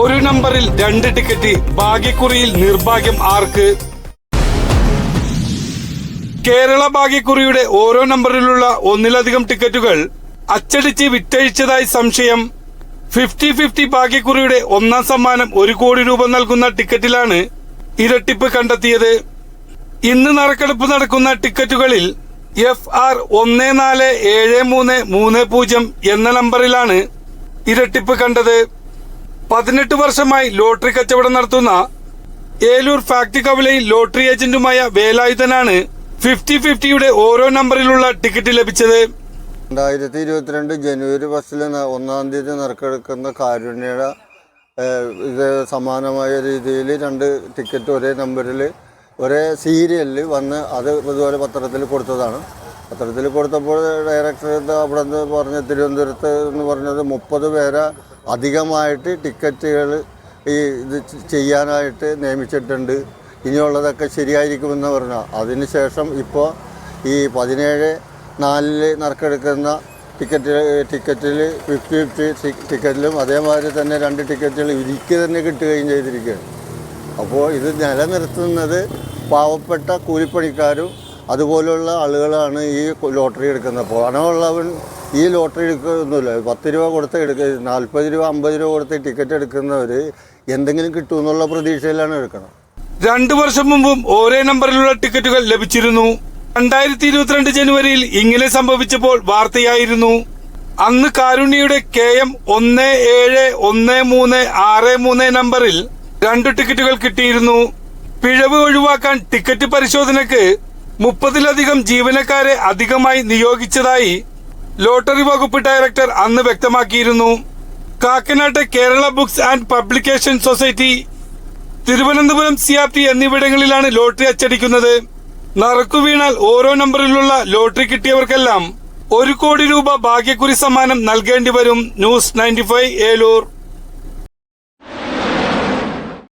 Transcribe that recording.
ഒരു നമ്പറിൽ 2 ടിക്കറ്റ്, ഭാഗ്യക്കുറിയിൽ നിർഭാഗ്യം ആർക്ക്? കേരള ഭാഗ്യക്കുറിയുടെ ഓരോ നമ്പറിലുള്ള ഒന്നിലധികം ടിക്കറ്റുകൾ അച്ചടിച്ച് വിറ്റഴിച്ചതായി സംശയം. 50-50 ഭാഗ്യക്കുറിയുടെ ഒന്നാം സമ്മാനം 1 കോടി രൂപ നൽകുന്ന ടിക്കറ്റിലാണ് ഇരട്ടിപ്പ് കണ്ടെത്തിയത്. ഇന്ന് നറുക്കെടുപ്പ് നടക്കുന്ന ടിക്കറ്റുകളിൽ FR 147330 എന്ന നമ്പറിലാണ് ഇരട്ടിപ്പ് കണ്ടത്. 18 വർഷമായി ലോട്ടറി കച്ചവടം നടത്തുന്ന ഏലൂർ ഫാക്ടറി കവലയിൽ ലോട്ടറി ഏജന്റുമായ വേലായുധനാണ് 50-50യുടെ ഓരോ നമ്പറിലുള്ള ടിക്കറ്റ് ലഭിച്ചത്. 2022 ജനുവരി 1 നറുക്കെടുക്കുന്ന കാരുണ്യയുടെ ഇത് സമാനമായ രീതിയിൽ 2 ടിക്കറ്റ് ഒരേ നമ്പറിൽ ഒരേ സീരിയലിൽ വന്ന് അത് ഇതുപോലെ പത്രത്തിൽ കൊടുത്തതാണ്. പത്രത്തിൽ കൊടുത്തപ്പോൾ ഡയറക്ടർ അവിടെ നിന്ന് പറഞ്ഞ തിരുവനന്തപുരത്ത് എന്ന് പറഞ്ഞത് 30 പേരെ അധികമായിട്ട് ടിക്കറ്റുകൾ ഇത് ചെയ്യാനായിട്ട് നിയമിച്ചിട്ടുണ്ട്, ഇനിയുള്ളതൊക്കെ ശരിയായിരിക്കുമെന്ന് പറഞ്ഞു. അതിനുശേഷം ഇപ്പോൾ ഈ 17/4 നറുക്കെടുക്കുന്ന ടിക്കറ്റിൽ 50-50 ടിക്കറ്റിലും അതേമാതിരി തന്നെ 2 ടിക്കറ്റുകൾ ഇരിക്ക് തന്നെ കിട്ടുകയും ചെയ്തിരിക്കുകയാണ്. അപ്പോൾ ഇത് നിലനിർത്തുന്നത് പാവപ്പെട്ട കൂലിപ്പണിക്കാരും അതുപോലുള്ള ആളുകളാണ് ഈ ലോട്ടറി എടുക്കുന്നത്. പണമുള്ളവൻ ഈ ലോട്ടറി എടുക്കുന്നൊന്നുമില്ല. 10 രൂപ കൊടുത്ത് 40 രൂപ 50 രൂപ കൊടുത്ത് ടിക്കറ്റ് എടുക്കുന്നവർ എന്തെങ്കിലും കിട്ടുമെന്നുള്ള പ്രതീക്ഷയിലാണ് എടുക്കണം. 2 വർഷം മുമ്പും ഒരേ നമ്പറിലുള്ള ടിക്കറ്റുകൾ ലഭിച്ചിരുന്നു. 2022 ജനുവരിയിൽ ഇങ്ങനെ സംഭവിച്ചപ്പോൾ വാർത്തയായിരുന്നു. അന്ന് കാരുണ്യയുടെ KM 171363 നമ്പറിൽ 2 ടിക്കറ്റുകൾ കിട്ടിയിരുന്നു. പിഴവ് ഒഴിവാക്കാൻ ടിക്കറ്റ് പരിശോധനയ്ക്ക് 30-ലധികം ജീവനക്കാരെ അധികമായി നിയോഗിച്ചതായി ലോട്ടറി വകുപ്പ് ഡയറക്ടർ അന്ന് വ്യക്തമാക്കിയിരുന്നു. കാക്കനാട്ടെ Kerala books and publication society, Thiruvananthapuram CRT എന്നിവിടങ്ങളിലാണ് ലോട്ടറി അച്ചടിക്കുന്നത്. നറുക്കു വീണാൽ ഓരോ നമ്പറിലുള്ള ലോട്ടറി കിട്ടിയവർക്കെല്ലാം 1 കോടി രൂപ ഭാഗ്യക്കുറി സമ്മാനം നൽകേണ്ടി വരും. ന്യൂസ് 95 ഏലൂർ.